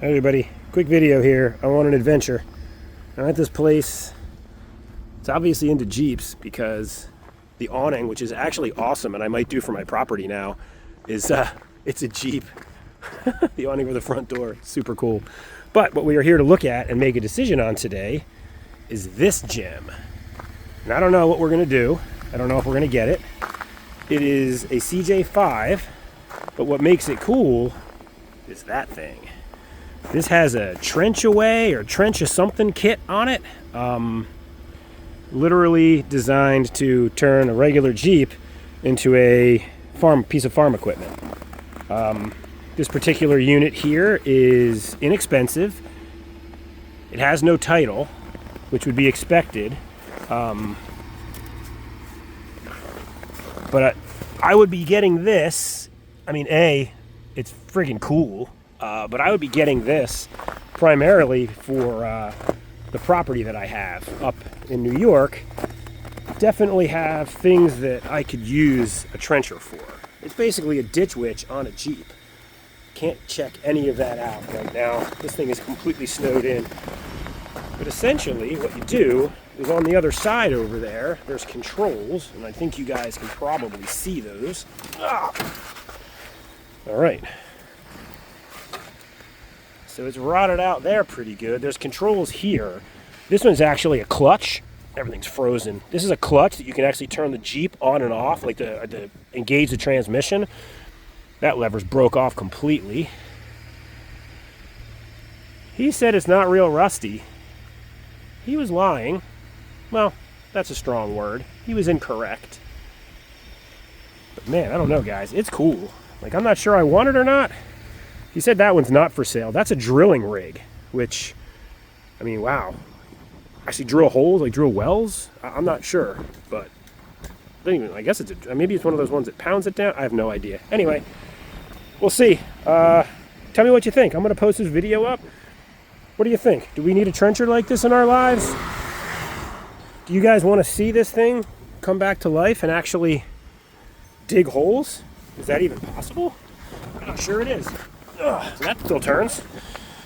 Hey everybody, quick video here. I'm on an adventure. I'm at this place. It's obviously into Jeeps because the awning, which is actually awesome and I might do for my property now, is it's a Jeep. The awning over the front door, super cool. But what we are here to look at and make a decision on today is this gem. And I don't know what we're gonna do. I don't know if we're gonna get it. It is a CJ-5, but what makes it cool is that thing. This has a trench away or trench of something kit on it. Literally designed to turn a regular Jeep into a piece of farm equipment. This particular unit here is inexpensive. It has no title, which would be expected. But I would be getting this. I mean, it's friggin' cool. But I would be getting this primarily for the property that I have up in New York. Definitely have things that I could use a trencher for. It's basically a ditch witch on a Jeep. Can't check any of that out right now. This thing is completely snowed in. But essentially what you do is on the other side over there, there's controls, and I think you guys can probably see those. All right. So it's rotted out there pretty good. There's controls here. This one's actually a clutch. Everything's frozen. This is a clutch that you can actually turn the Jeep on and off, like to engage the transmission. That lever's broke off completely. He said it's not real rusty. He was lying. Well, that's a strong word. He was incorrect. But man, I don't know, guys. It's cool. Like, I'm not sure I want it or not. He said that one's not for sale. That's a drilling rig, which, I mean, wow. Actually drill holes, like drill wells? I'm not sure, but I guess maybe it's one of those ones that pounds it down. I have no idea. Anyway, we'll see. Tell me what you think. I'm going to post this video up. What do you think? Do we need a trencher like this in our lives? Do you guys want to see this thing come back to life and actually dig holes? Is that even possible? I'm not sure it is. Ugh, so that still turns.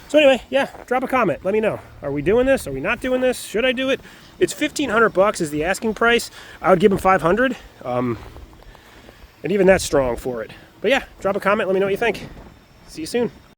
So anyway, yeah, drop a comment. Let me know. Are we doing this? Are we not doing this? Should I do it? It's $1,500 is the asking price. I would give him $500. And even that's strong for it. But yeah, drop a comment. Let me know what you think. See you soon.